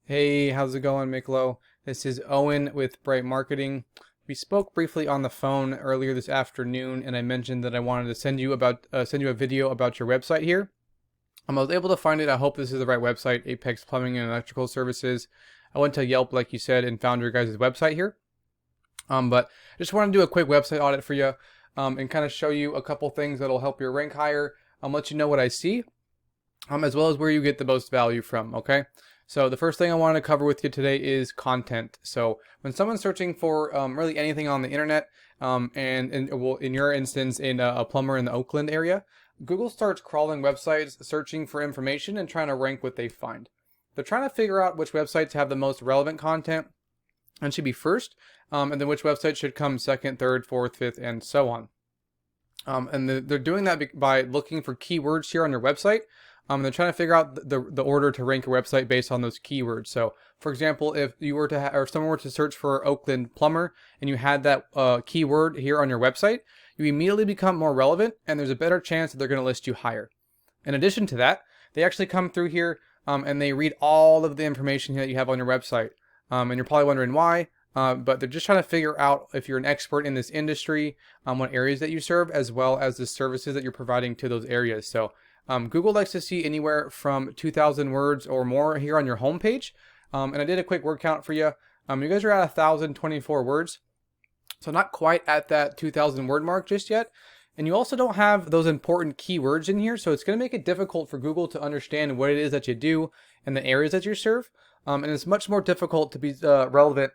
Hey, how's it going, Miklo? This is Owen with Bright Marketing. We spoke briefly on the phone earlier this afternoon, and I mentioned that I wanted to send you a video about your website here. I was able to find it. I hope this is the right website, Apex Plumbing and Electrical Services. I went to Yelp, like you said, and found your guys' website here. But I just want to do a quick website audit for you, and kind of show you a couple things that'll help your rank higher. Let you know what I see, as well as where you get the most value from. Okay. So the first thing I want to cover with you today is content. So when someone's searching for really anything on the internet, well, in your instance, in a plumber in the Oakland area, Google starts crawling websites, searching for information, and trying to rank what they find. They're trying to figure out which websites have the most relevant content and should be first, and then which website should come second, third, fourth, fifth, and so on. They're doing that by looking for keywords here on your website. They're trying to figure out the order to rank your website based on those keywords. So, for example, if you were to or if someone were to search for Oakland plumber and you had that keyword here on your website, you immediately become more relevant, and there's a better chance that they're going to list you higher. In addition to that, they actually come through here and they read all of the information that you have on your website. And you're probably wondering why. But they're just trying to figure out if you're an expert in this industry, what areas that you serve, as well as the services that you're providing to those areas. So Google likes to see anywhere from 2,000 words or more here on your homepage. And I did a quick word count for you. You guys are at 1,024 words. So not quite at that 2,000 word mark just yet. And you also don't have those important keywords in here. So it's going to make it difficult for Google to understand what it is that you do and the areas that you serve. And it's much more difficult to be relevant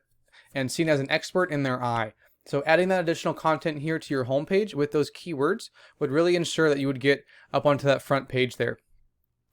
and seen as an expert in their eye. So adding that additional content here to your homepage with those keywords would really ensure that you would get up onto that front page there.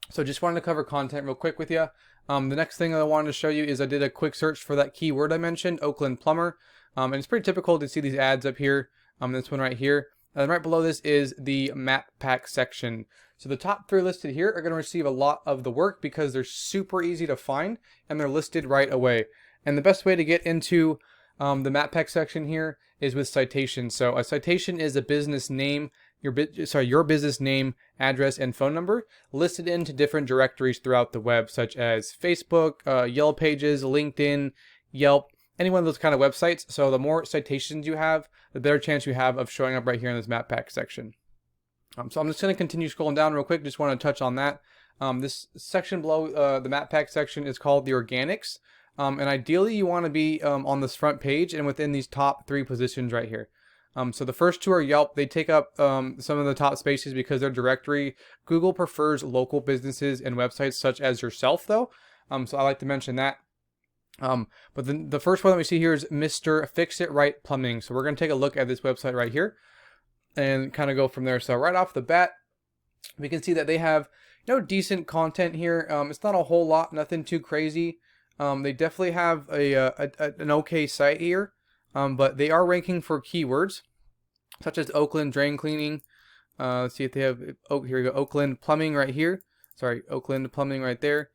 So just wanted to cover content real quick with you. The next thing I wanted to show you is I did a quick search for that keyword I mentioned, Oakland plumber. And it's pretty typical to see these ads up here. This one right here. And right below this is the map pack section. So the top three listed here are going to receive a lot of the work because they're super easy to find and they're listed right away. And the best way to get into the map pack section here is with citations. So a citation is a business name, your business name, address, and phone number listed into different directories throughout the web, such as Facebook, Yellow Pages, LinkedIn, Yelp, any one of those kind of websites. So the more citations you have, the better chance you have of showing up right here in this map pack section. So I'm just going to continue scrolling down real quick. Just want to touch on that. This section below the map pack section is called the organics. And ideally you want to be on this front page and within these top three positions right here. So the first two are Yelp. They take up some of the top spaces because they're directory. Google prefers local businesses and websites such as yourself though. So I like to mention that. But then the first one that we see here is Mr. Fix It Right Plumbing. So we're going to take a look at this website right here and kind of go from there. So right off the bat, we can see that they have, decent content here. It's not a whole lot, nothing too crazy. They definitely have an okay site here, but they are ranking for keywords such as Oakland drain cleaning. Let's see if they have, here we go, Oakland plumbing right here. Sorry, Oakland plumbing right there.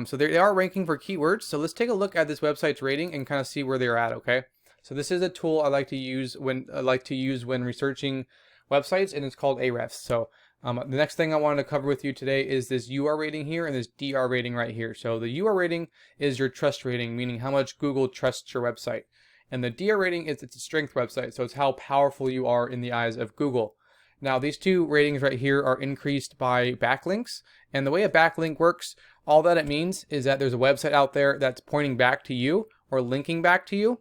So they are ranking for keywords. So let's take a look at this website's rating and kind of see where they're at. Okay. So this is a tool I like to use when researching websites, and it's called Ahrefs. So the next thing I wanted to cover with you today is this UR rating here and this DR rating right here. So the UR rating is your trust rating, meaning how much Google trusts your website. And the DR rating is it's a strength website, so it's how powerful you are in the eyes of Google. Now these two ratings right here are increased by backlinks. And the way a backlink works, all that it means is that there's a website out there that's pointing back to you or linking back to you.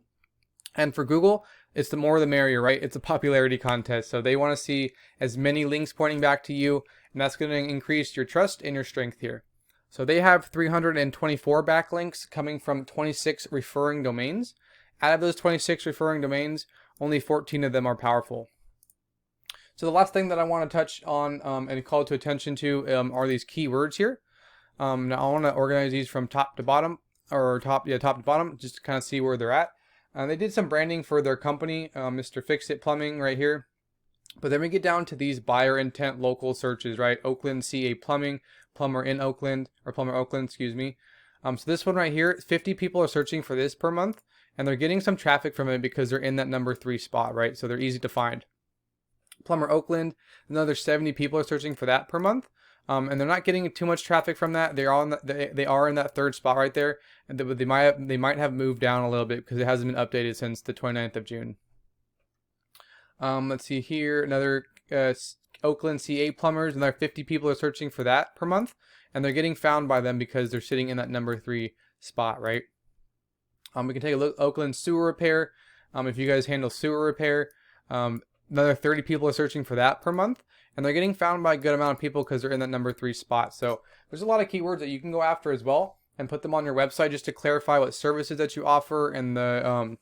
And for Google, it's the more the merrier, right? It's a popularity contest. So they want to see as many links pointing back to you, and that's going to increase your trust and your strength here. So they have 324 backlinks coming from 26 referring domains. Out of those 26 referring domains, only 14 of them are powerful. So the last thing that I want to touch on and call to attention to are these keywords here. Now I want to organize these from top to bottom, or top to bottom, just to kind of see where they're at. They did some branding for their company, Mr. Fix It Plumbing right here. But then we get down to these buyer intent local searches, right? Oakland CA Plumbing, plumber in Oakland, or plumber Oakland, excuse me. So this one right here, 50 people are searching for this per month, and they're getting some traffic from it because they're in that number 3 spot, right? So they're easy to find. Plumber Oakland, another 70 people are searching for that per month. and they're not getting too much traffic from that. They are they are in that third spot right there, and they might have moved down a little bit because it hasn't been updated since the 29th of June. Let's see here, another Oakland CA plumbers, another 50 people are searching for that per month, and they're getting found by them because they're sitting in that number 3 spot, right? We can take a look. Oakland sewer repair. If you guys handle sewer repair, another 30 people are searching for that per month, and they're getting found by a good amount of people because they're in that number 3 spot. So there's a lot of keywords that you can go after as well and put them on your website just to clarify what services that you offer and the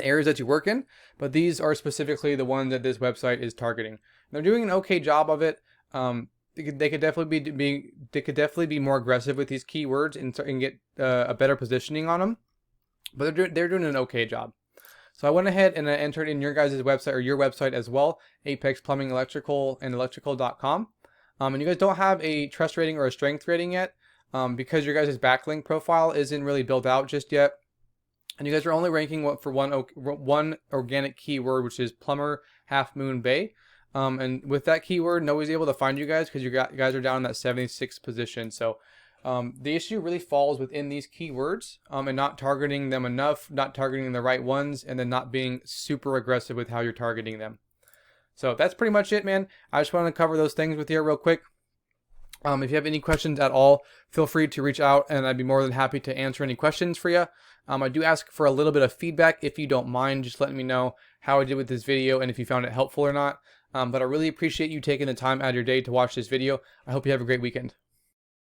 areas that you work in. But these are specifically the ones that this website is targeting. And they're doing an okay job of it. They could definitely be more aggressive with these keywords and get a better positioning on them. But they're doing an okay job. So I went ahead and I entered in your guys' website or your website as well, Apex Plumbing Electrical and Electrical.com. And you guys don't have a trust rating or a strength rating yet because your guys' backlink profile isn't really built out just yet. And you guys are only ranking for one organic keyword, which is plumber Half Moon Bay. And with that keyword, nobody's able to find you guys because you guys are down in that 76th position. So the issue really falls within these keywords and not targeting them enough, not targeting the right ones, and then not being super aggressive with how you're targeting them. So that's pretty much it, man. I just wanted to cover those things with you real quick. If you have any questions at all, feel free to reach out and I'd be more than happy to answer any questions for you. I do ask for a little bit of feedback if you don't mind, just letting me know how I did with this video and if you found it helpful or not. But I really appreciate you taking the time out of your day to watch this video. I hope you have a great weekend.